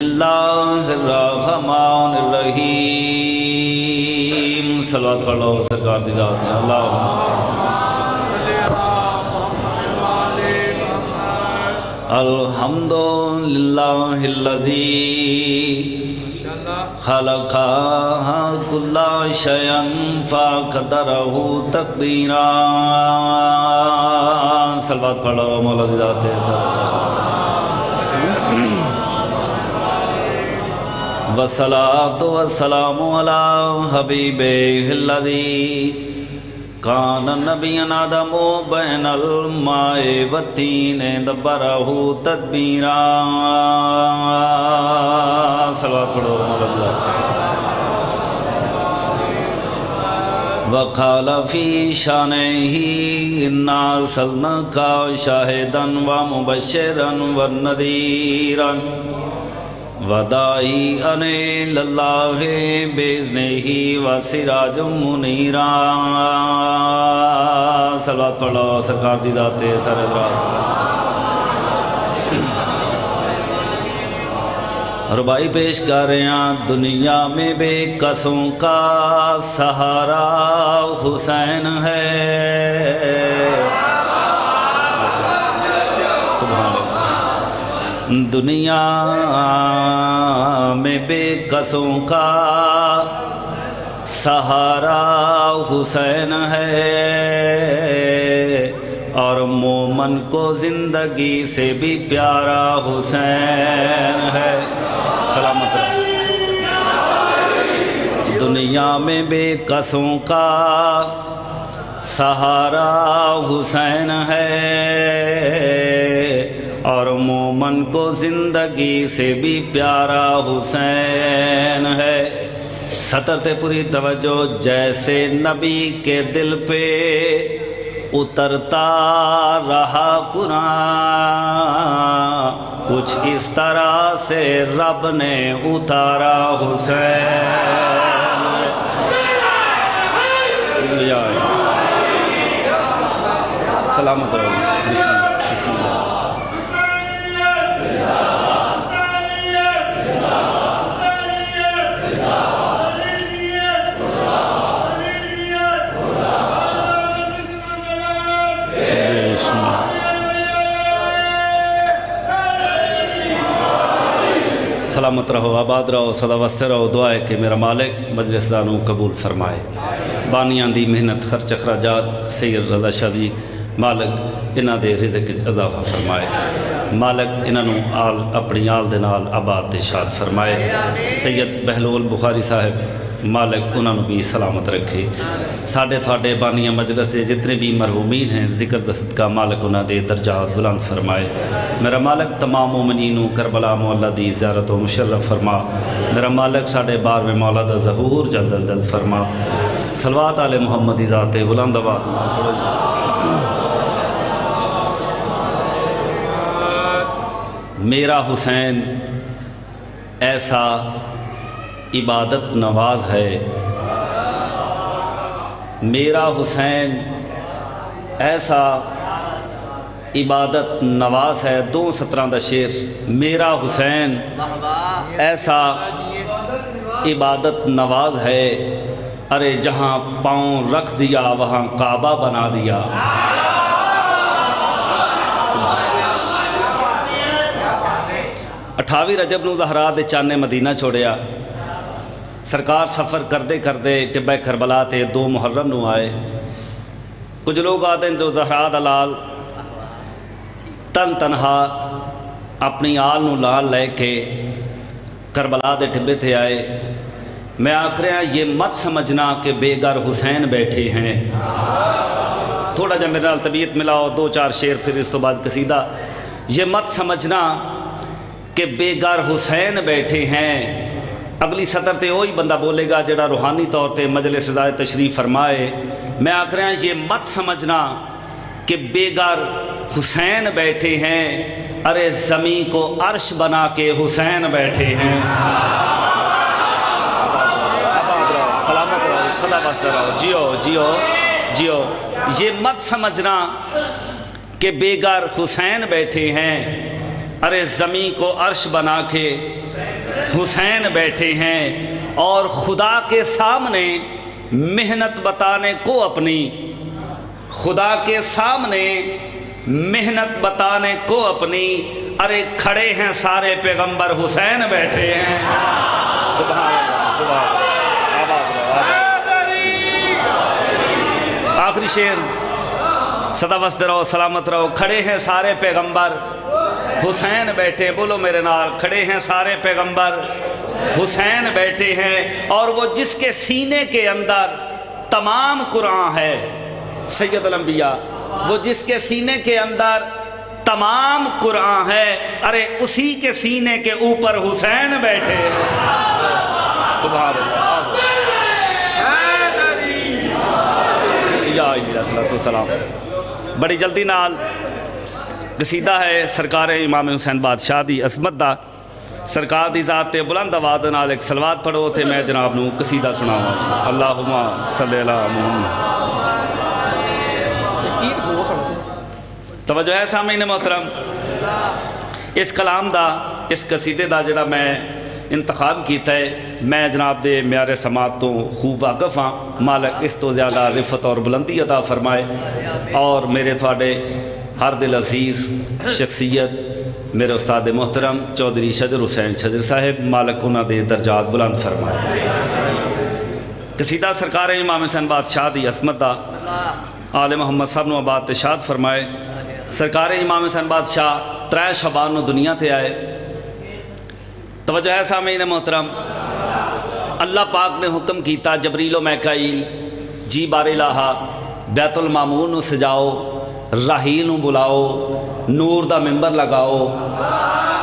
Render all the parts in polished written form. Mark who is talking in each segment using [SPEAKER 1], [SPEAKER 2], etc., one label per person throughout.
[SPEAKER 1] اللہ الرحمن الرحیم صلوات پڑھ لو سرکار دی ذات ہے الحمدللہ الذی خلق کل شیء فقدرہ تقدیرا صلوات پڑھ لو مولا دی ذات ہے والصلاة والسلام على حبیبہ الذی کان نبی آدم بین الماء والطین دبرہ تدبیرا صلوات پڑھو وقال فی شانہ انا ارسلناک شاہدا ومبشرا ونذیرا وداعیًا الی اللہ بإذنہ وسراجا منیرا صلوات پڑھو سرکار دی ذات سرکار ربائی پیش کر رہے ہیں دنیا میں بے کسوں کا سہارا حسین ہے دنیا میں بے کسوں کا سہارا حسین ہے اور مومن کو زندگی سے بھی پیارا حسین ہے سلامت رہو دنیا میں بے کسوں کا سہارا حسین ہے اور مومن کو زندگی سے بھی پیارا حسین ہے سطر تے پوری توجہ جیسے نبی کے دل پہ اترتا رہا قرآن کچھ اس طرح سے رب نے اتارا حسین سلامت رہو سلامت رہو آباد رہو صدا وستے رہو دعا ہے کہ میرا مالک مجلس دانوں قبول فرمائے بانیاں دی محنت خرچ اخراجات سید رضا شاہ جی مالک انہاں دے رزق اضافہ فرمائے مالک انہوں آل اپنی آل دے نال آباد دے شاد فرمائے سید بہلول بخاری صاحب مالک انہوں بھی سلامت رکھے ساڑھے تھاڑے بانیاں مجلس دے جتنے بھی مرحومین ہیں ذکر دست کا مالک انہوں دے درجات بلند فرمائے میرا مالک تمام مومنینوں کربلا مولا دی زیارت و مشرف فرما میرا مالک ساڑھے بار میں مولا دا ظہور جلد جلد فرما صلوات آل محمد ذات بلند آباد میرا حسین ایسا عبادت نواز ہے میرا حسین ایسا عبادت نواز ہے دو سطرہ دا شیر میرا حسین ایسا عبادت نواز ہے ارے جہاں پاؤں رکھ دیا وہاں کعبہ بنا دیا 28 رجب نو زہرا دے چانے مدینہ چھوڑیا سرکار سفر کردے کردے ٹبہ کربلا تے 2 محرم نو آئے کچھ لوگ آتے ہیں جو زہرا دلال تنہا اپنی آل نو لال لے کے کربلا دے ٹبے تھے آئے میں آکھ رہا یہ مت سمجھنا کہ بے گھر حسین بیٹھے ہیں تھوڑا جب میرے نال طبیعت ملاؤ 2-4 شیر پھر اس تو بعد قصیدہ یہ مت سمجھنا کہ بے گھر حسین بیٹھے ہیں اگلی سطر تے وہی بندہ بولے گا جڑا روحانی طور تے مجلس رضائے تشریف فرمائے میں آکھ رہا یہ مت سمجھنا کہ بے گھر حسین بیٹھے ہیں ارے زمین کو عرش بنا کے حسین بیٹھے ہیں سلامت رہو صدا بستے رہو جیو جیو جیو یہ مت سمجھنا کہ بے گھر حسین بیٹھے ہیں ارے زمین کو عرش بنا کے حسین بیٹھے ہیں اور خدا کے سامنے محنت بتانے کو اپنی، خدا کے سامنے محنت بتانے کو اپنی، ارے کھڑے ہیں سارے پیغمبر حسین بیٹھے ہیں۔ سبحان اللہ، سبحان اللہ۔ آخری شعر، سدا وسط رہو سلامت رہو، کھڑے ہیں سارے پیغمبر حسین بیٹھے، بولو میرے نال، کھڑے ہیں سارے پیغمبر حسین بیٹھے ہیں، اور وہ جس کے سینے کے اندر تمام قرآن ہے، سید الانبیاء، وہ جس کے سینے کے اندر تمام قرآن ہے، ارے اسی کے سینے کے اوپر حسین بیٹھے ہیں۔ سبحان اللہ، یا علیہ السلام۔ بڑی جلدی نال قصیدہ ہے سرکار امام حسین بادشاہ دی عظمت دا، سرکار دی ذات تے بلند آواز نال ایک صلوات پڑھو تے میں جناب نو قصیدہ سناواں۔ اللہم صلی علی محمد۔ توجہ ہے سامعین محترم، اس کلام دا، اس قصیدے دا جڑا میں انتخاب کیتا ہے، میں جناب دے معیار سماعت تو خوب واقف ہاں، مالک اس تو زیادہ رفت اور بلندی عطا فرمائے، اور میرے تھوڑے ہر دل عزیز شخصیت میرے استاد محترم چودھری شجر حسین شجر صاحب، مالک انہاں دے درجات بلند فرمائے۔ قصیدہ سرکار امام حسین بادشاہ دی عظمت دا، آل محمد صاحب نو آباد تشاد فرمائے۔ سرکار امام حسین بادشاہ 3 شعبان نو دنیا تے آئے۔ توجہ ہے سامعین محترم، اللہ پاک نے حکم کیتا جبریل و میکائیل جی بار الہا بیت المعمور نو سجاؤ، راحیل نو بلاؤ، نور دا ممبر لگاؤ،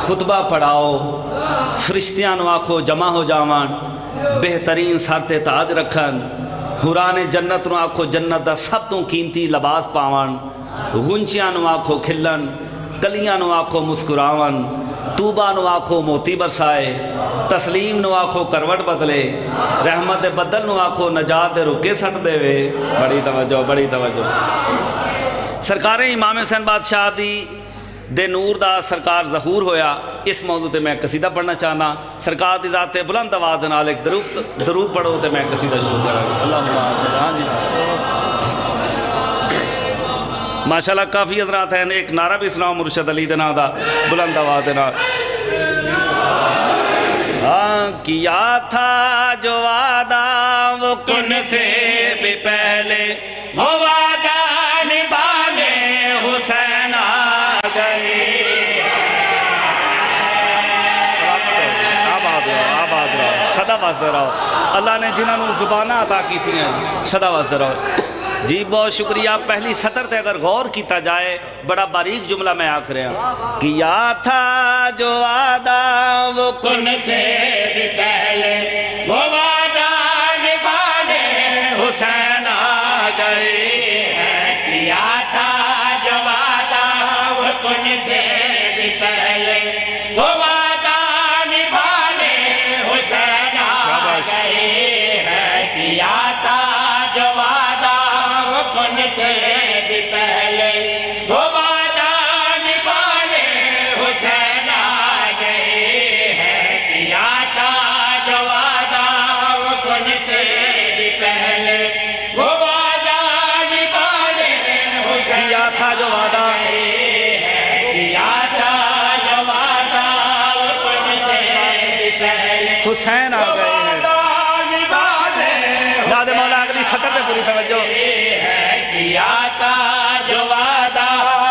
[SPEAKER 1] خطبہ پڑھاؤ، فرشتیاں نو آکھو جمع ہو جاوان، بہترین سر تے تاج رکھن، حوران جنت نو آکھو جنت دا سب تو قیمتی لباس پاون، غنچیاں نو آکھو کھلن، کلیاں نو آکھو مسکراون، توبہ نو آکھو موتی برسائے، تسلیم نو آکھو کروٹ بدلے، رحمت بدل نو آکھو نجات دے رکے سٹ دے وے۔ بڑی توجہ، بڑی توجہ۔ سرکار امام حسین بادشاہ دی دے نور دا سرکار ظہور ہویا، اس موضوع تے میں قصیدہ پڑھنا چاہنا۔ سرکار دی ذات تے بلند آواز نال ایک درود پڑھو تے میں قصیدہ شروع کراں۔ اللہم صلی اللہ علیہ ماشاءاللہ کافی حضرات ہیں، ایک نعرہ بھی سناؤ مرشد علی دے نام دا بلند آواز دے نال۔ کیا تھا جو وعدہ وہ کن سے بھی پہلے، وہ وعدہ نبھانے حسین آ گئے۔ آباد رہو، صدا واسطے رہو، اللہ نے جنہوں نے زبانہ عطا کی تھی ہیں، صدا واسطے رہو۔ جی بہت شکریہ۔ پہلی سطر تے اگر غور کیتا جائے، بڑا باریک جملہ میں آکھ رہا ہوں، کیا تھا جو وعدہ وہ کن سے بھی پہلے، وہ وعدہ نبھانے حسین آ گئے۔ کیا تھا جو وعدہ وہ کن سے بھی پہلے، وہ وعدہ نبھانے حسین آ گئے۔ کیا تھا جو وعدہ کن سے بھی پہلے، وہ وعدہ نبھانے حسین آ گئے ہیں۔ کیا تھا جو وعدہ کن سے بھی پہلے، وہ وعدہ نبھانے حسین، کیا تھا جو وعدہ، کیا تھا جو وعدہ کن سے بھی پہلے حسین آ گئے ہیں۔ یاد مولا اگلی سطر پہ پوری توجہ۔ کیا تھا جو وعدہ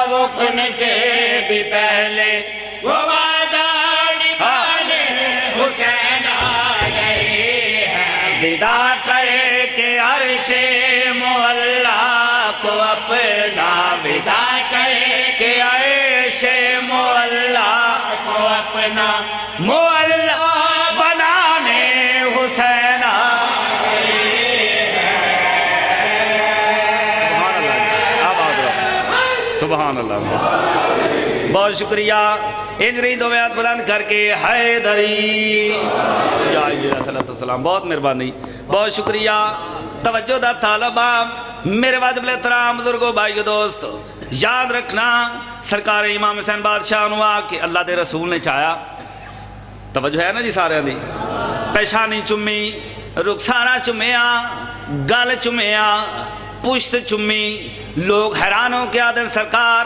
[SPEAKER 1] وہ کن سے بھی پہلے، وہ وعدہ نبھانے حسین آ گئے ہیں۔ ودا کر کے عرش معلا کو اپنا، ودا کر کے عرش معلا کو اپنا معلا بنانے حسین آ گئے۔ سبحان اللہ، بہت شکریہ۔ اجری دو بیعت بلند کر کے حیدری، یا علیہ السلام، بہت مہربانی، بہت شکریہ۔ توجہ دا طالبہ، میرے واجب احترام بزرگوں، بھائیو، دوستو، یاد رکھنا سرکار امام حسین بادشاہ نوا کہ اللہ دے رسول نے چاہیا توجہ ہے نا جی سارے دی؟ پیشانی چمی، رخسارا چمیا، گل چمیا، پشت چمی، لوگ حیران ہو کے آدھے سرکار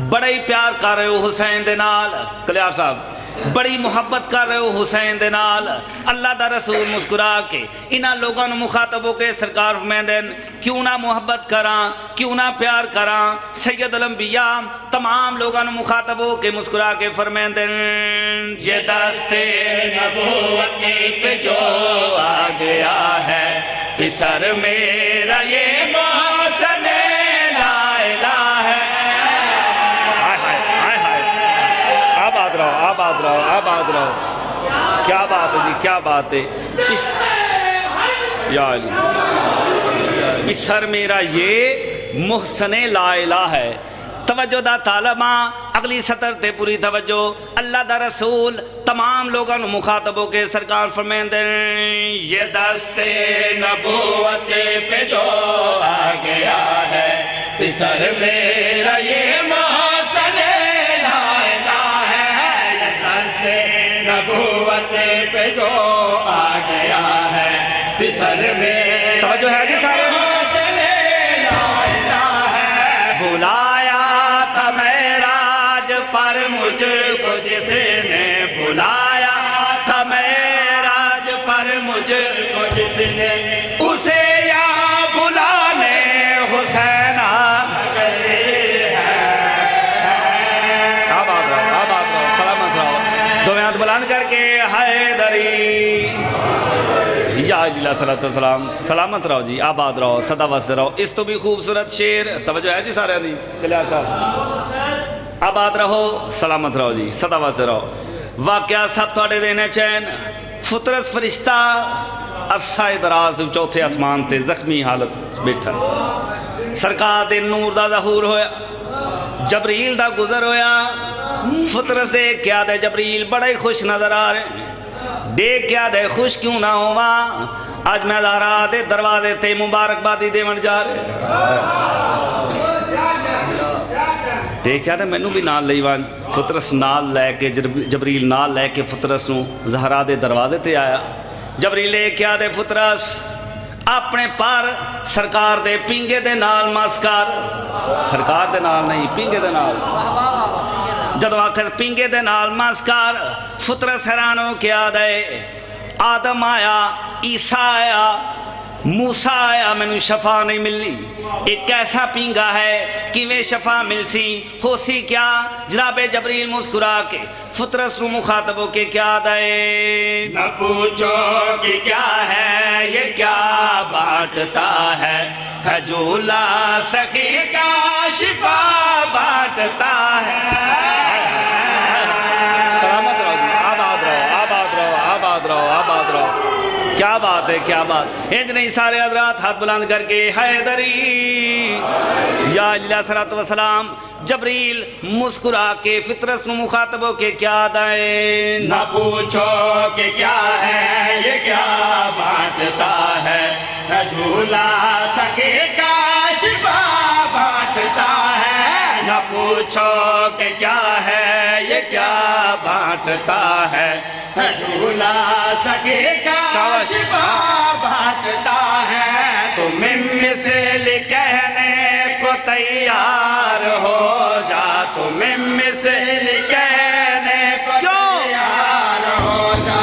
[SPEAKER 1] بڑا ہی پیار کر رہے ہو حسین دے نال، کلیار صاحب بڑی محبت کر رہے ہو حسین دے نال۔ اللہ دا رسول مسکرا کے انہاں لوگوں مخاطب ہو کے سرکار فرمائیں کیوں نہ محبت کراں، کیوں نہ پیار کراں، سید الانبیاء تمام لوگوں مخاطب ہو کے مسکرا کے فرمائیں یہ دست نبوت پہ جو آ گیا ہے پسر میرا یہ محسن لا الہ ہے۔ آباد رہو، آباد رہو، آباد رہو، کیا بات ہے جی، کیا بات ہے۔ یا علی پسر میرا یہ محسن لا الہ ہے۔ توجہ دا طالبہ اگلی سطر تے پوری توجہ، اللہ دا رسول تمام لوگوں مخاطب ہو کے سرکار فرمائیں یہ دست نبوت پہ جو آ گیا ہے پسر میرا یہ محسن لا الہ ہے۔ یہ دست نبوت پہ جو آ گیا ہے پسر میرا، توجہ ہے جی سارے، بلایا تھا معراج پر مجھ کو جس نے، بلایا تھا معراج پر مجھ کو جس نے، اسے یا بلانے حسین آباد رہو، سلامت رہو، دو ہاتھ بلند کر کے حیدری یا علیہ السلام، سلامت رہو جی، آباد رہو، صدا واسطے رہو۔ اس تو بھی خوبصورت شعر، توجہ ہے جی سارے دی، کلیار صاحب، آباد رہو، سلامت رہو جی، صدا واسطے رہو۔ واقعہ سب تھوڑے دینے چین، فطرت فرشتہ عرصہ دراز چوتھے آسمان تے زخمی حالت بیٹھا، سرکار دے نور دا ظہور ہویا، جبریل دا گزر ہویا، فطرت سے کیا دے جبریل بڑے خوش نظر آ رہے ہیں، دیکھ کیا دے خوش کیوں نہ ہوا، آج میں زہرا دے دروازے تے مبارکبادی دے من جا رہے، دیکھ کیا دے مینوں بھی نال لئی وان، فطرس نال لے کے جبریل نال لے کے فطرس نو زہرا دے دروازے تے آیا، جبریل لے کیا دے فطرس اپنے پار سرکار دے پینگے دے نال ماسکار، سرکار دے نال نہیں پینگے دے نال، جدو آخر پینگے دے نال ماسکار، فطرس حیرانوں کیا دے آدم آیا، عیسیٰ آیا، موسیٰ آیا، میں نے شفا نہیں ملی، ایک ایسا پینگا ہے کہ وہ شفا مل سی، ہو سی کیا، جناب جبریل مسکرا کے فطرس رو مخاطب ہو کے کیا دے، نہ پوچھو کہ کیا ہے یہ کیا بانٹتا ہے جھولا سخی کا شفا بانٹتا ہے۔ سلامت رہو جی، آباد رہو، آباد رہو، آباد رہو، آباد رہو، کیا بات ہے، کیا بات، انج نہیں سارے حضرات ہاتھ بلند کر کے حیدری یا علیہ السلام، جبریل مسکرا کے فطرس نو مخاطب ہو کے کیا دائیں، نہ پوچھو کہ کیا ہے یہ کیا بانٹتا ہے جھولا سخی کا شفا بانٹتا ہے، نہ پوچھو کہ کیا ہے یہ کیا بانٹتا ہے جھولا سخی کا شفا بانٹتا ہے، تم مثل کہنے کو تیار ہو جا، تم مثل کہنے کو تیار ہو جا،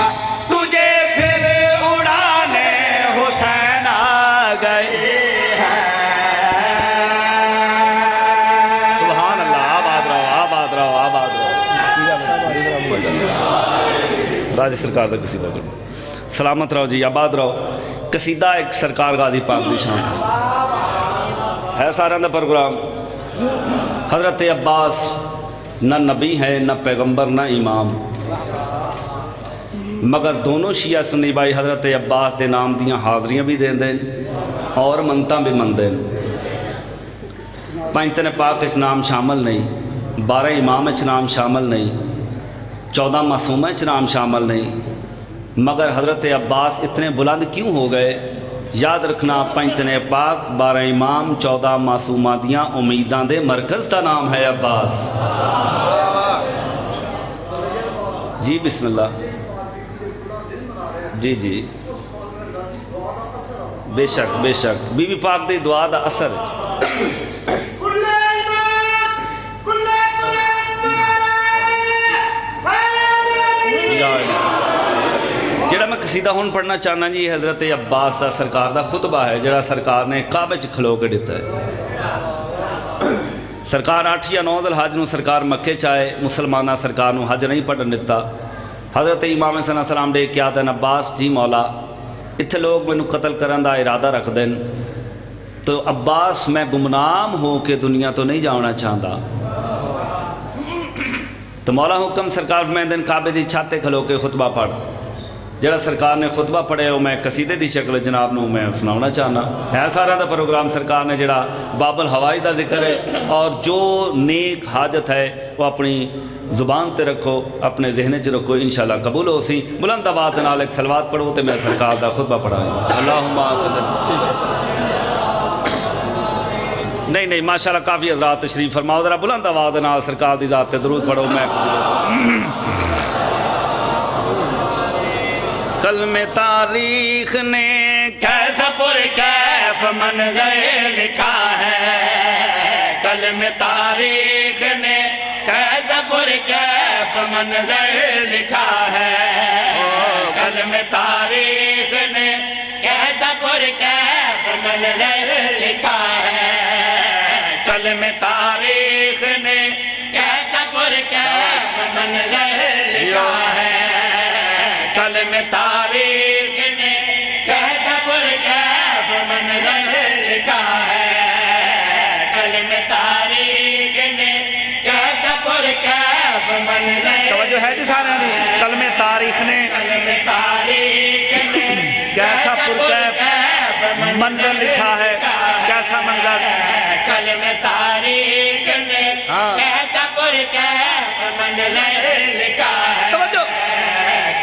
[SPEAKER 1] تجھے پھر اڑانے حسین آ گئے ہیں۔ سبحان اللہ، آباد رہو، آباد رہو، آباد رہو، راجی سرکار دا قصیدہ کرو، سلامت رہو جی، آباد رہو۔ قصیدہ ایک سرکار غازی پاک دی شان ہے، سارا دا پروگرام۔ حضرت عباس نہ نبی ہے نہ پیغمبر نہ امام، مگر دونوں شیعہ سنی بھائی حضرت عباس دے نام دیاں حاضریاں بھی دیں دیں اور منتاں بھی من دیں۔ پنجتن پاک اچ نام شامل نہیں، 12 امام اچ نام شامل نہیں، 14 معصومہ اچ نام شامل نہیں، مگر حضرت عباس اتنے بلند کیوں ہو گئے؟ یاد رکھنا، پنجتن پاک، 12 امام، 14 معصومہ دیاں امیداں دے مرکز دا نام ہے عباس۔ جی بسم اللہ، جی جی بے شک بے شک بی بی پاک دی دعا دا اثر ہے جڑا میں قصیدہ ہون پڑھنا چاہنا جی حضرت عباس دا سرکار دا خطبہ ہے جڑا سرکار نے کعبے چ کھلو کے دیتا ہے سرکار 8 یا 9 ذوالحج نو سرکار مکے چائے مسلمانہ سرکار نو حج نہیں پڑھن دیتا حضرت امام صلی اللہ علیہ وسلم دے کیا دن عباس جی مولا اتھے لوگ میں نو قتل کرن دا ارادہ رکھ دین تو عباس میں گمنام ہو کے دنیا تو نہیں جانا چاہتا تو مولا حکم سرکار میں دن کعبے دی چھاتے کھلو کے خطبہ پڑھ جڑا سرکار نے خطبہ پڑھے ہو میں قصیدے دی شکل جناب نو میں سناونا چاہنا ہے سارا دا پروگرام سرکار نے جڑا باب الہوائی دا ذکر ہے اور جو نیک حاجت ہے وہ اپنی زبان تے رکھو اپنے ذہن چ رکھو انشاءاللہ قبول ہو سی بلند آواز نال ایک صلوات پڑھو تے میں سرکار دا خطبہ پڑھاؤں اللہم نہیں نہیں ماشاءاللہ کافی حضرات تشریف فرماؤ ذرا بلند آواز نال سرکار دی ذات تے درود پڑھو میں کلم تاریخ نے کیسا پر کیف منظر لکھا ہے کلم تاریخ نے کیسا پر کیف منظر لکھا ہے کلم تاریخ نے کیسا پر کیف منظر لکھا ہے کلم تاریخ نے کیسا پر کیف منظر لکھا ہے کلم تاریخ نے کیسا پر کیف منظر لکھا ہے کلم تاریخ نے کیسا پر کیف منظر توجہ ہے جی سارے نہیں کلم تاریخ نے کیسا پر کیف منظر لکھا ہے کیسا منظر کلم تاریخ نے کیسا پر کیف منظر لکھا ہے توجہ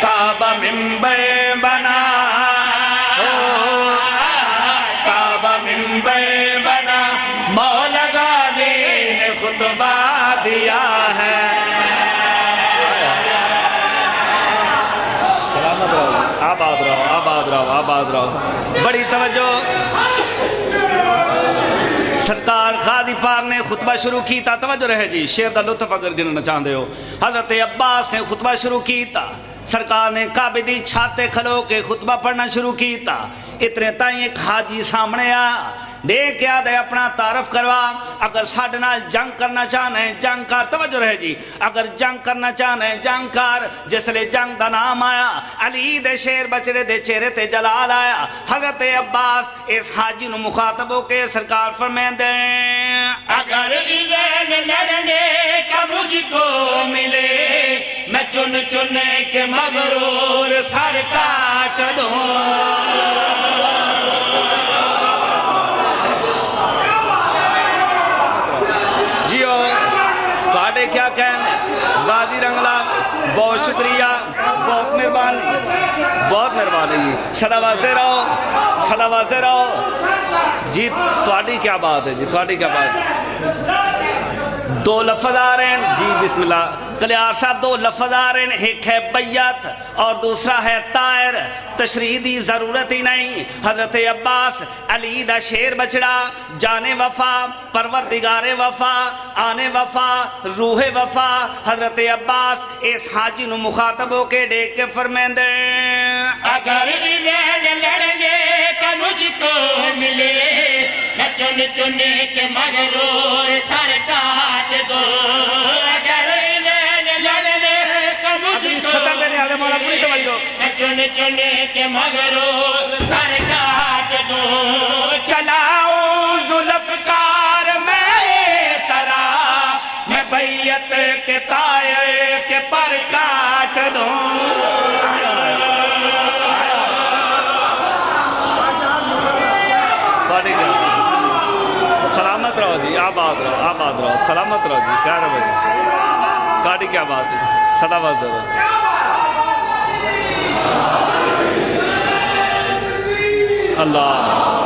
[SPEAKER 1] کعبہ منبر بنا کعبہ منبر بنا مولا غازی نے خطبہ دیا ہے سلامت رہو آباد رہو آباد رہو آباد رہو بڑی توجہ سرکار غازی پاک نے خطبہ شروع کیتا توجہ رہے جی شیر دا لطف اگر گننا چاہتے ہو حضرت عباس نے خطبہ شروع کیتا سرکار نے کعبے دی چھاتے کھلو کے خطبہ پڑھنا شروع کیتا اتنے تائیں ایک حاجی سامنے آ دیکھ کے آدھے اپنا تعارف کروا اگر ساڑھے نال جنگ کرنا چاہنے جنگ کار توجہ رہے جی اگر جنگ کرنا چاہنے جنگ کار جس لئے جنگ دا نام آیا علی دے شیر بچڑے دے چہرے تے جلال آیا حضرت عباس اس حاجی نو مخاطب ہو کے سرکار فرمائیں دیں اگر ایلین لڑنے کا مجھ کو ملے میں چن چن کے مغرور سر کاٹ دوں کیا کہنے غازی رنگلا بہت شکریہ بہت مہربانی صدا واسطے رہو جی تواڈی کیا بات ہے جی تواڈی کیا بات ہے دو لفظ آ رہے ہیں جی بسم اللہ کلیار صاحب دو لفظ آ رہے ہیں ایک ہے بیعت اور دوسرا ہے طائر تشریح دی ضرورت ہی نہیں حضرت عباس علی دا شیر بچڑا جانے وفا پروردگار وفا آنے وفا روح وفا حضرت عباس اس حاجی نو مخاطب ہو کے دیکھ کے فرمائیں دیں اگر لڑنے کا مجھ کو ملے میں چن چن کے مغرور سر کاٹ دو اگر لڑنے کا مجھ کو ملے میں چن چن کے مغرور سر کاٹ دو چلاؤ ذوالفقار میں اس طرح میں بیعت کے طائر کے پر کاٹ دوں سلامت رہو جی آباد رہو سلامت رہو جی کیا رہو جی گاڑی کیا بات ہے صدا واسطے رہو اللہ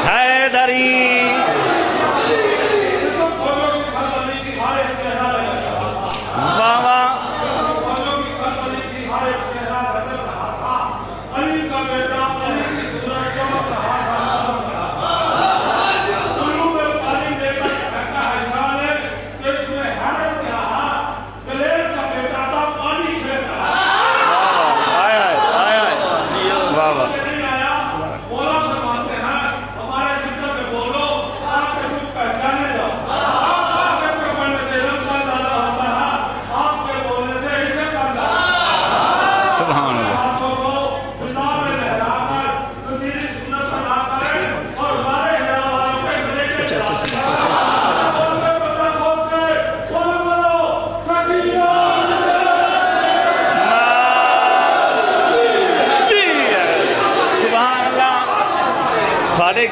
[SPEAKER 1] حیدری واہ واہ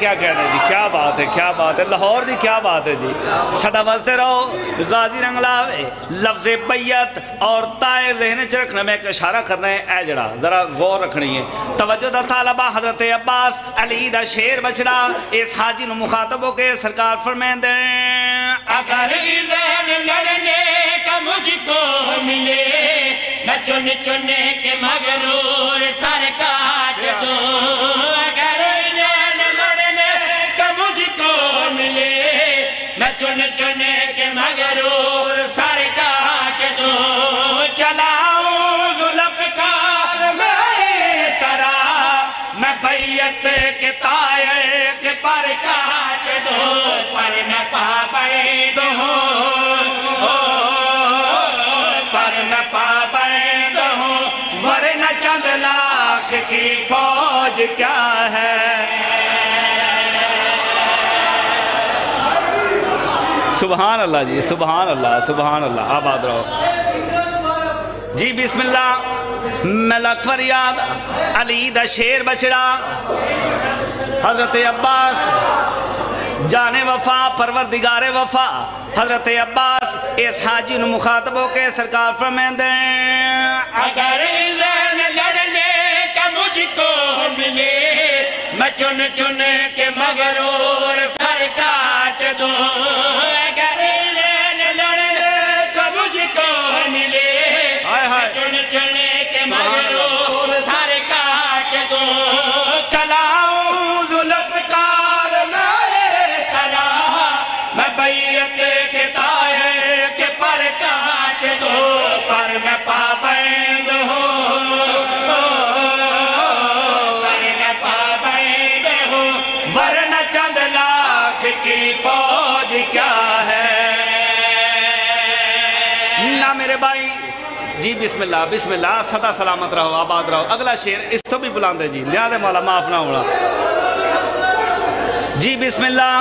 [SPEAKER 1] کیا کہنا جی، کیا بات ہے، کیا بات ہے، لاہور دی کیا بات ہے جی. صدا بولتے رہو. غازی رنگلاوے لفظ بیعت اور طائر ذہن چ رکھنا، میں ایک اشارہ کرنا ہے، اے جڑا ذرا غور رکھنی ہے. توجہ دا طالبہ حضرت عباس علی دا شیر بچڑا اس حاجی نو مخاطب ہو کے سرکار فرمائیں دیں
[SPEAKER 2] اگر ذہن لڑنے کا مجھ کو ملے میں چن چنے کے مغرور سر کاٹ دوں. میں چن چنے کے مغرور سر کاٹ دوں. چلاؤں ذوالفقار میں اس طرح میں بیعت کے طائر کے پر کاٹ دوں. پر میں پابند ہوں، پر میں پابند ہوں، ورنہ چند لاکھ کی فوج کیا ہے.
[SPEAKER 1] سبحان اللہ جی، سبحان اللہ، سبحان اللہ. آباد رہو جی. بسم اللہ. ملک فریاد علی دا شیر بچڑا حضرت عباس جان وفا پروردگار وفا حضرت عباس اس حاجی نو مخاطب ہو کے سرکار فرمائیں دیں
[SPEAKER 2] اگر ذہن لڑنے کا مجھ کو ملے میں چن چن کے مغرور سر کاٹ دوں. چلاؤں ذوالفقار میں طرح میں بیعت کے طائر کے پر کاٹ دوں. پر میں پابند ہوں، پر میں پابند ہوں، ورنہ چند لاکھ کی فوج کیا ہے.
[SPEAKER 1] نہ میرے بھائی جی. بسم اللہ، بسم اللہ. سدا سلامت رہو، آباد رہو. اگلا شیر اس تو بھی بلاندے جی، لہذا مولا معاف نہ ہونا جی. بسم اللہ.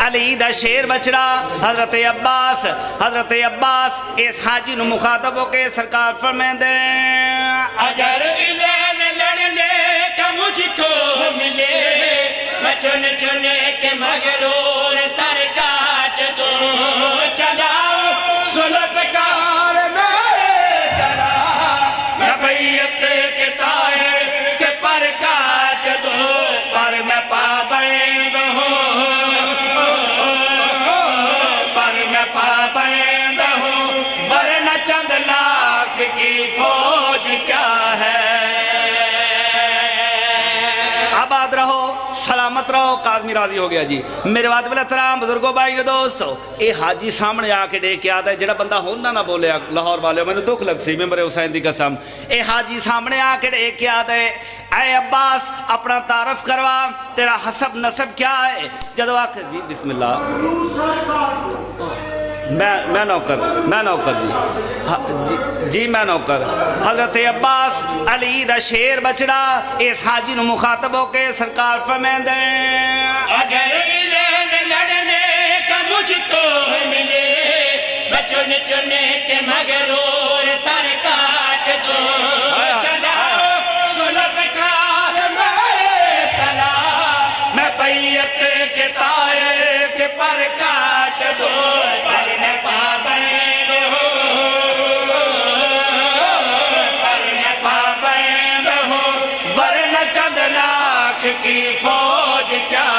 [SPEAKER 1] علی دا شیر بچڑا حضرت عباس اس حاجی نو مخاطب ہو کے سرکار فرمائیں دیں
[SPEAKER 2] اگر ذہن لڑنے کا مجھ کو ملے میں چن چن کے مغرور سر کاٹ دوں. چلاؤں ذوالفقار بیعت کے طائر کے پر کاٹ دوں. پر میں پابند ہوں، پر میں پابند ہوں، ورنہ چند لاکھ کی فوج کیا ہے.
[SPEAKER 1] آباد رہو، سلامت رہو. کاظمی راضی ہو گیا جی. میرے واجب الاحترام بزرگوں بھائیو دوستو، اے حاجی سامنے آ کے ڈیک کے آتا ہے جڑا بندہ ہونا نہ بولے لاہور والے میں نے دکھ لگ سی ممبر حسین دی قسم. اے حاجی سامنے آ کے ڈیک کے آتا ہے اے عباس اپنا تعارف کروا، تیرا حسب نسب کیا ہے. جدو آکھ جی بسم اللہ. میں نوکر جی میں نوکر. حضرت عباس علی دا شیر بچڑا اس حاجی نو مخاطب ہو کے سرکار فرمائیں دیں
[SPEAKER 2] اگر ذہن لڑنے کا مجھ کو ملے میں چن چن کے مغرور سر کاٹ دوں. چلاؤ ذوالفقار میں طرح میں بیعت کے طائر کے پر کاٹ دوں. پر میں پابند ہوں، پر میں پابند ہوں، ورنہ چند لاکھ کی فوج کیا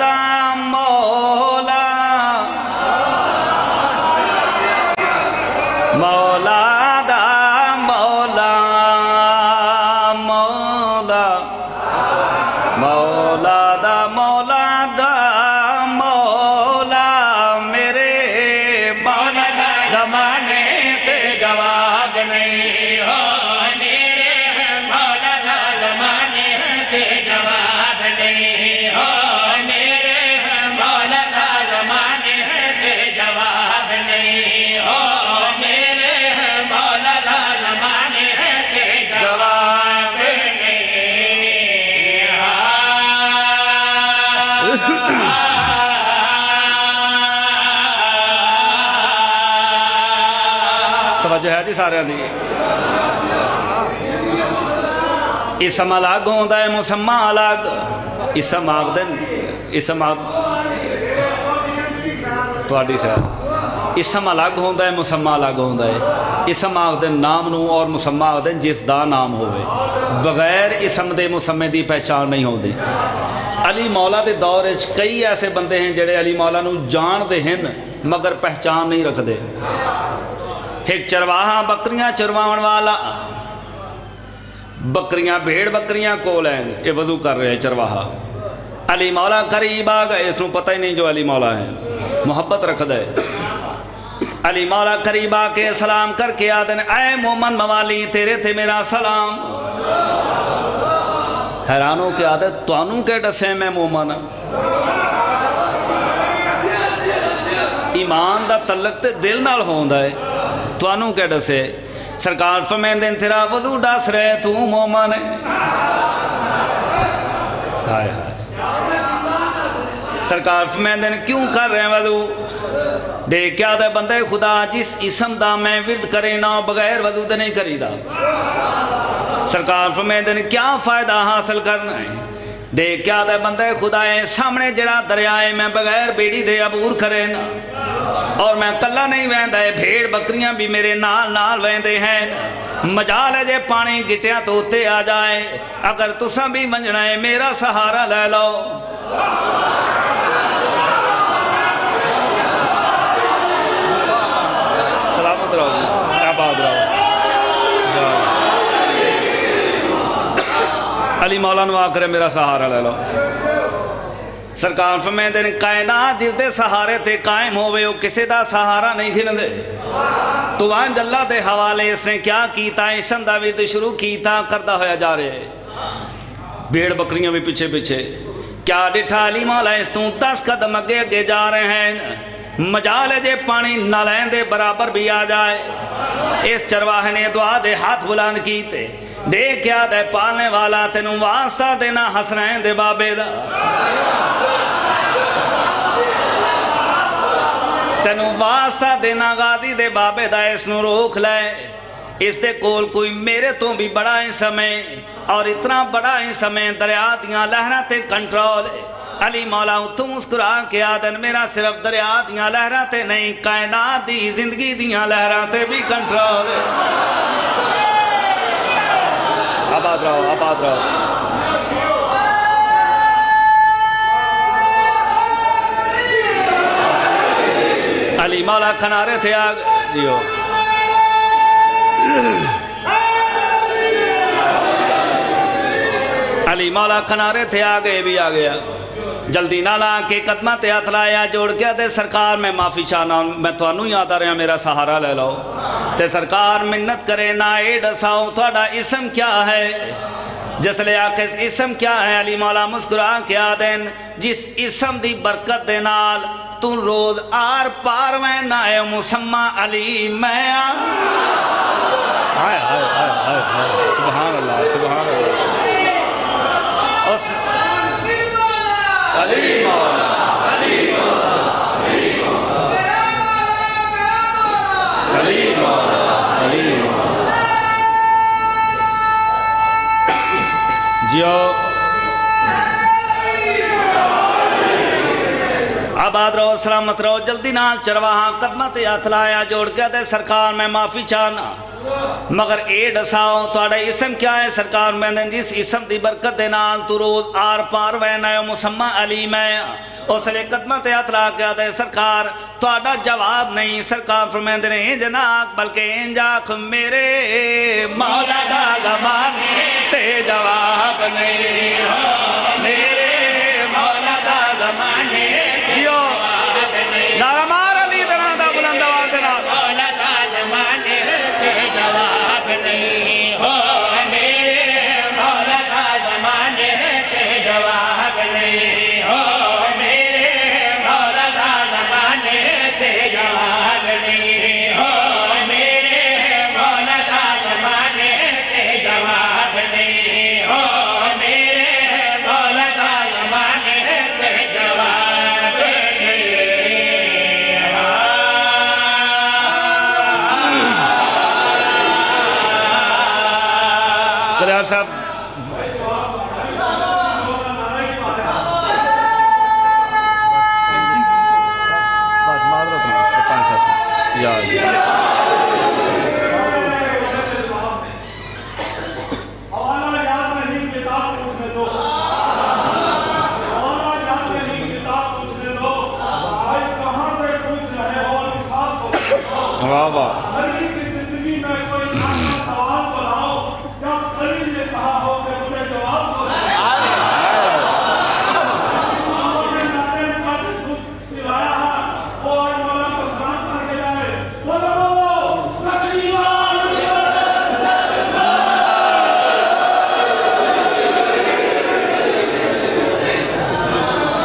[SPEAKER 1] دا مولا مولا دا مولا مولا مولا دا مولا دا مولا میرے مولا دا زمانے تے جواب نہیں ہو میرے مولا دا زمانے تے جواب نہیں ہو میرے مولا دا زمانے تے جواب نہیں ہو میرے مولا دا زمانے تے جواب توجہ ہے جی سارے دی اسم الگ ہوندا ہے مسمى الگ اسم آگ دن اسم آگ تواڈی خیر اسم الگ ہوندا ہے مسمى الگ ہوندا ہے اسم آگ دن نام نو اور مسمى آگ دن جس دا نام ہوئے بغیر اسم دے مسمى دی پہچان نہیں ہوندی علی مولا دے دور وچ کئی ایسے بندے ہیں جڑے علی مولا نو جان دے ہیں مگر پہچان نہیں رکھ دے ایک چرواہا بکریاں چرواون والا بکریاں بھیڑ بکریاں کول ہیں یہ وضو کر رہے ہیں چرواہا علی مولا قریب آ گئے اس کو پتہ ہی نہیں جو علی مولا ہیں محبت رکھ دے علی مولا قریب آ کے سلام کر کے آدن اے مومن موالی تیرے تھے میرا سلام حیرانوں کے عادت توانوں کے ڈسے میں مومن ایمان دا تعلق تے دل نال ہوندا ہے توانوں کے ڈسے سرکار فرمائیں دن تیرا وضو ڈس رہے تو مومن ہے سرکار فرمائیں دن کیوں کر رہے ہیں وضو دے کیا دے بندے خدا جس اسم دا میں ورد کرے نا بغیر وضو دے نہیں کری دا سرکار فرمائیں دن کیا فائدہ حاصل کرنا ہے دے کیا دے بندے خدا ہے سامنے جڑا دریائے میں بغیر بیڑی دے عبور کرے نا اور میں کلا نہیں ویندہ ہے بھیڑ بکریاں بھی میرے نال نال ویندے ہیں مجال ہے جے پانی گٹیاں تو ہوتے آ جائے اگر تساں بھی منجنا ہے میرا سہارا لے لو سلامت رہو آباد رہو علی مولا نو آکرے میرا سہارا لے لو سرکار فرمائیں دن کائنات جس دے سہارے تے قائم ہوئے وہ کسی دا سہارا نہیں کھن دے تو وہاں اللہ دے حوالے اس نے کیا کیتا اسم دا ورد شروع کیتا کردہ ہویا جا رہے بھیڑ بکریاں بھی پیچھے پیچھے کیا ڈٹھا علی مولا اس تو 10 قدم اگے اگے جا رہے ہیں مجال ہے جے پانی نالین دے برابر بھی آ جائے اس چرواہ نے دعا دے ہاتھ بلند کیتے دے کیا دے پالنے والا تینوں واسطہ دینا حسنین دے بابے دا تینوں واسطہ دینا غازی دے بابے دا اس نو روک لے اس دے کول کوئی میرے تو بھی بڑا ہی سمیں اور اتنا بڑا ہی سمیں دریا دیاں لہرہ تے کنٹرول علی مولا تو مسکرا کے آدن میرا صرف دریا دیاں لہرہ تے نہیں کائنات دی زندگی دیاں لہرہ تے بھی کنٹرول آباد رہو آباد رہو علی مولا کھنارے تھے آگ جیو علی مولا کھنارے تھے آگے بھی آ گیا جلدی نہ لا کے قدمہ تے ہاتھ لایا جوڑ کے دے سرکار میں معافی چاہنا میں توانوں یاد آ رہا میرا سہارا لے لو تے سرکار منت کرے نہ اے ڈساؤ تھوڑا اسم کیا ہے جس لے آکے اسم کیا ہے علی مولا مسکرا کے آدن جس اسم دی برکت دے نال تو روز آر پار میں نہ اے مسمى علی میں سبحان اللہ سبحان اللہ علی مولا علی مولا علی مولا علی مولا جیو اب آباد رہو سلامت رہو جلدی نال چرواہاں قدمہ تے ہاتھ لایا جوڑ کے دے سرکار میں معافی چاہنا مگر اے ڈساؤ تواڈا اسم کیا ہے سرکار میں دن جس اسم دی برکت دے نال تو روز آر پار وینا ہے مسمہ علی میں اس لئے قدمہ تے ہاتھ لا کے دے سرکار تواڈا جواب نہیں سرکار فرمیندے نے جناک بلکہ انجاک میرے مولا دا زمانے تے جواب نہیں میرے مولا دا زمانے کیوں نعرہ مار علی دنا دا بلند آواز دینا مولا دا زمانے تے جواب نہیں ہو میرے مولا دا زمانے تے جواب نہیں ہو میرے مولا دا زمانے تے جواب نہیں ہو میرے مولا دا زمانے تے جواب نہیں ہو میرے مولا دا زمانے تے جواب نہیں کلیار صاحب واہ واہ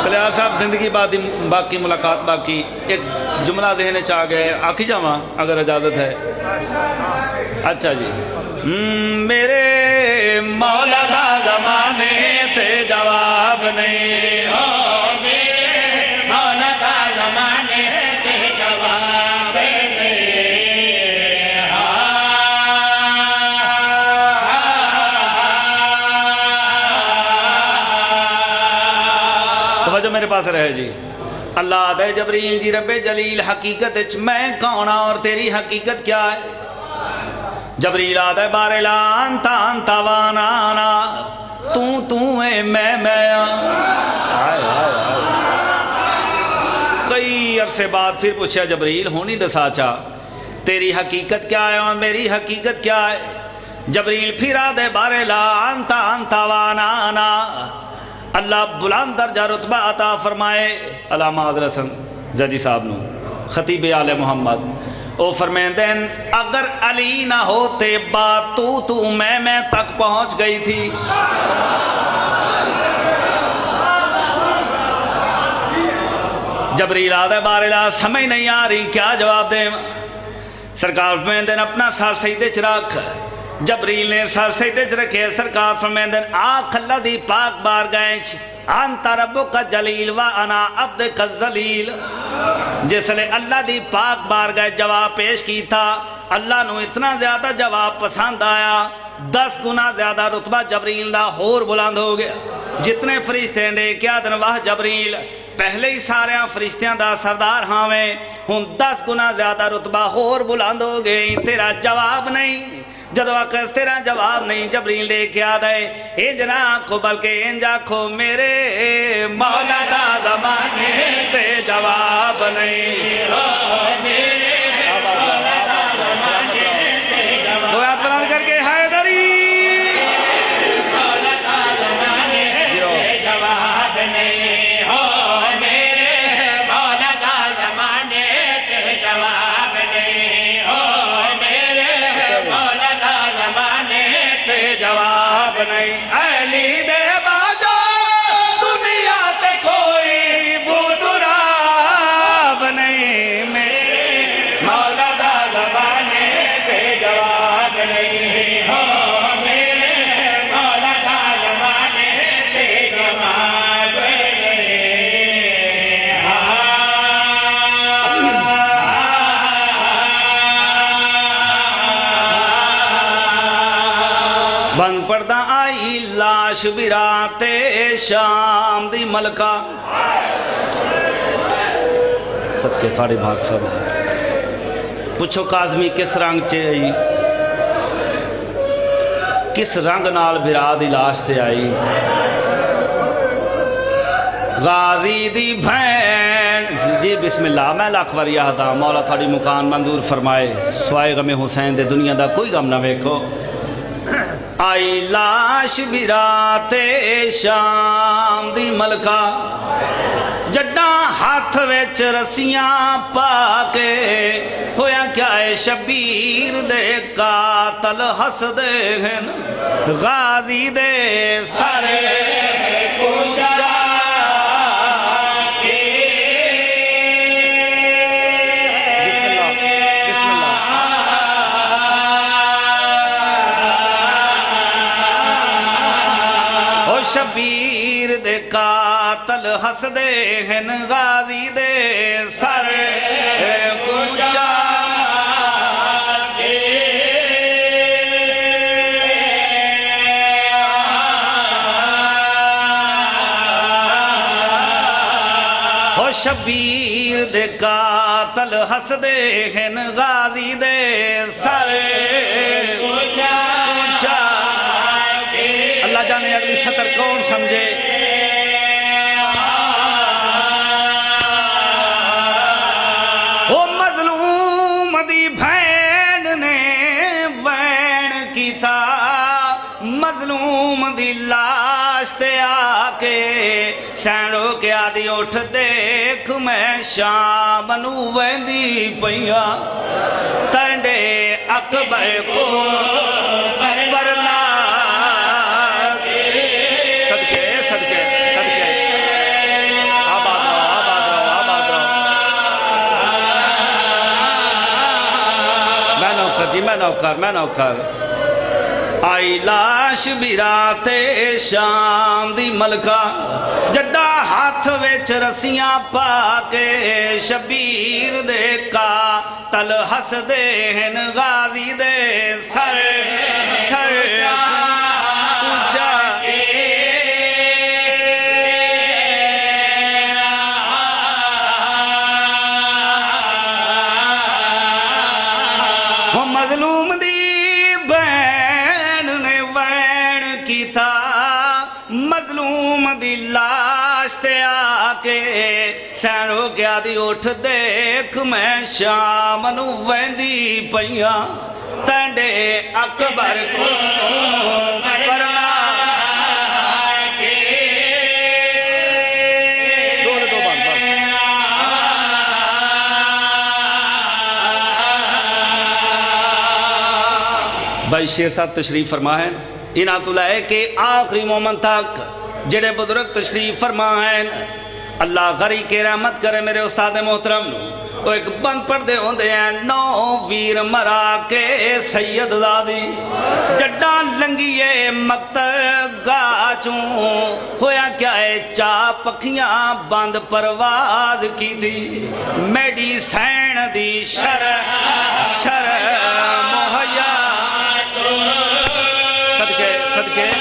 [SPEAKER 1] کلیار صاحب زندگی باقی ملاقات باقی ایک جملہ ذہن چاہ گئے آکھی جاواں اگر اجازت ہے اچھا جی میرے مولا دا زمانے تے جواب نہیں ہو میرے مولا دا زمانے تے جواب نہیں توجہ میرے پاس رہے جی اللہ دے جبریل جی رب جلیل حقیقت میں کون اور تیری حقیقت کیا ہے جبریل آدھے بارے لا انتا انتا وانانا تو اے میں کئی عرصے بعد پھر پوچھا جبریل ہونی دسا چاہ تیری حقیقت کیا ہے اور میری حقیقت کیا ہے جبریل پھر آدھے بارے لا انتا انتا وانانا اللہ بلند درجہ رتبہ عطا فرمائے علامہ حضرت زیدی صاحب نو خطیب آل محمد او فرمیندین اگر علی نہ ہوتے بات تو میں تک پہنچ گئی تھی جبریل آدھے بارلا سمجھ نہیں آ رہی کیا جواب دیں سرکار فرمیندین اپنا سر سیدے چراک جبریل نے سر سیدے چرکے سرکار فرمیندین آکھ اللہ دی پاک بار گئے انت ربک جلیل و انا عبدک الذلیل جس لئے اللہ دی پاک بار گئے جواب پیش کی تھا اللہ نو اتنا زیادہ جواب پسند آیا 10 گنا زیادہ رتبہ جبریل دا ہور بلند ہو گیا جتنے فرشتے نے کیا دن واہ جبریل پہلے ہی سارے فرشتیاں دا سردار ہاویں ہوں 10 گنا زیادہ رتبہ ہور بلند ہو گئے تیرا جواب نہیں جدو وقت تیرا جواب نہیں جبریل لے کے آدھے انج نہ آنکھو بلکہ انج آنکھو میرے مولا دا زمانے تے جواب نہیں میرے مولا دا زمانے تے جواب دو ہاتھ بلند کر کے حیدری مولا دا زمانے تے جواب نہیں ہو میرے مولا دا زمانے تے جواب نہیں ہو میرے مولا دا زمانے تے جواب نہیں علی دے باجو دنیا تے کوئی بودراب نہیں میرے مولا دا زمانے تے جواب نہیں ہو میرے مولا دا زمانے تے جواب نہیں بند پردہ آئی لاش برات شام دی ملکہ صدقے تھوڑی معرفت پوچھو کاظمی کس رنگ چ آئی کس رنگ نال برا دی لاش تے آئی غازی دی بھین جی بسم اللہ میں لاکھ وار یاد ہاں مولا تھوڑی مکان منظور فرمائے سوائے غم حسین دے دنیا دا کوئی غم نہ ویکھو آئی لاش برات شام دی ملکہ جڈاں ہاتھ وچ رسیاں پا کے ہویا کیا ہے شبیر دے قاتل ہس دے ہیں غازی دے سارے کو جا کے بسم اللہ بسم اللہ او شبیر دے قاتل ہس دے ہیں غازی دے سر کو جا شبیر دے قاتل ہس دے ہیں غازی دے سر اونچا اللہ جانے اگلی سطر کون سمجھے وہ مظلوم دی بھین نے وین کی تھا مظلوم دی لاش تے آکے سینڈو کے آدھی اٹھ دیکھ میں شام نو ویندی پئیا تنڈے اکبر کو برنا صدقے صدقے صدقے آباد رہو آباد رہو آباد رہو میں نوکر آئی لاش برات شام دی ملکہ جڈا ہاتھ وچ رسیاں پا کے شبیر دے قاتل ہس دے ہیں غازی دے سر اونچا وہ مظلوم دی مظلوم دی لاش تے آکے سینڈو کیا دی اٹھ دیکھ میں شام نو ویندی پئیا تنڈے اکبر کو برنا بھائی شیر صاحب تشریف فرمائیں انہاں تو لائے کہ آخری مومن تک جڑے بزرگ تشریف فرمائیں اللہ غری کے رحمت کرے میرے استاد محترم وہ ایک بند پردے ہوندے ہیں 9 ویر مرا کے سید زادی جڈا لنگیے مقتل گاچوں ہویا کیا ہے چا پکھیاں بند پرواز کی تھی میڈی سین دی شر مہیا صدقے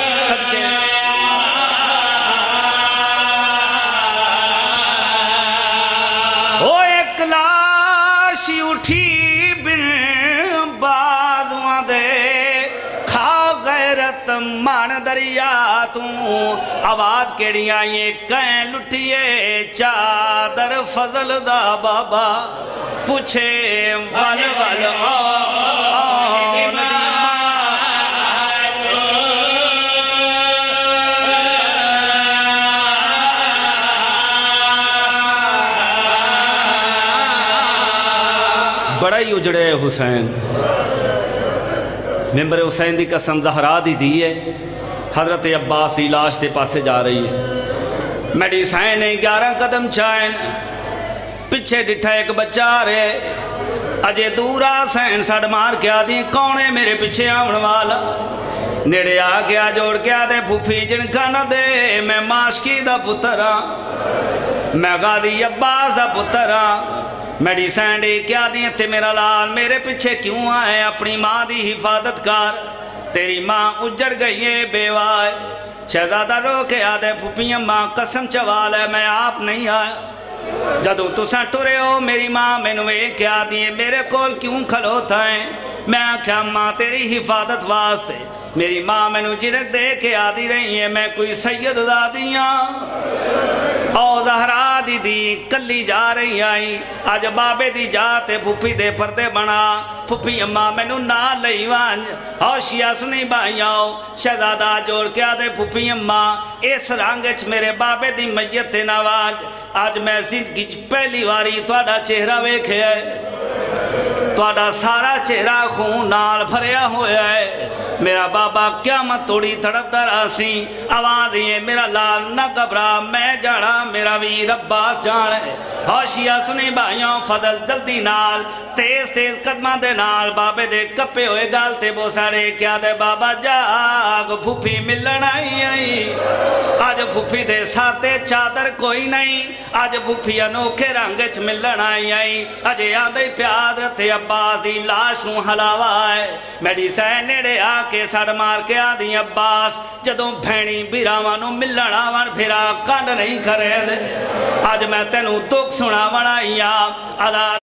[SPEAKER 1] او ایک لاش اٹھی بن بازواں دے کھا غیرت مان دریا توں آواز کیڑیاں یہ کہیں لٹھیے چادر فضل دا بابا پوچھے ول ول بڑا ہی اجڑے حسین ممبر حسین دی قسم زہرا دی دیئے حضرت عباس دی لاش دے پاسے جا رہی ہے میڈی سائن 11 قدم چائن پچھے ڈٹھا ایک بچہ رہے اجے دورا سین سڑ مار کیا دی کونے میرے پچھے آمن والا نیڑے آ گیا جوڑ کیا دے پھوپھی جنکا نہ دے میں ماشکی دا پترا میں غازی عباس دا پترا میڈی سینڈی کیا دیئے تے میرا لال میرے پیچھے کیوں آئے اپنی ماں دی حفاظت کار تیری ماں اجڑ گئی ہے بیوائے شہزادہ رو کے آدھے پھوپیاں ماں قسم چوال ہے میں آپ نہیں آیا جدوں تساں ٹرے ہو میری ماں مینوں ویکھ کے آدی ہے میرے کول کیوں کھلوتا ہے؟ میں آکھیا ماں تیری حفاظت واسطے۔ میری ماں مینوں جھڑک دے کے آدی رہی ہے میں کوئی سید دادیاں او زہرا دی دی کلی جا رہی آئی آج بابے دی جاتے پھوپھی دے پردے بنا پھوپھی اماں مینوں نہ لئی وانج ہوشیا سنی بھائیاں شہزادہ جوڑ کے آدھے پھوپھی اماں اس رنگچ میرے بابے دی میت نہ وانج آج میں زندگی پہلی واری تواڈا چہرہ ویکھے ہے تواڈا سارا چہرہ خون نال بھریا ہویا ہے میرا بابا قیامت توڑی تڑپدا راسی آواز دیئے میرا لال نہ گھبرا میں جانا میرا ویر عباس جانے ہوشیا سنی بھائیوں فضل جلدی نال تیز تیز قدمہ دے نال بابے دے کپے ہوئے گالتے بو سارے کیا دے بابا جاگ پھوپھی ملن آئی آج پھوپھی دے ساتے چادر کوئی نہیں آج پھوپھی انوکھے رنگچ ملن آئی آج آدھے پیاد رتے عباس دی لاش نو ہلاوا ہے میڈی سین نیڑے آ کے سڑ مار کے آدھی عباس جدوں بھینی بیراوانو ملن آوان پھرا کانڈ نہیں کرے دے آج میں تینوں دکھ سنا وڑائیاں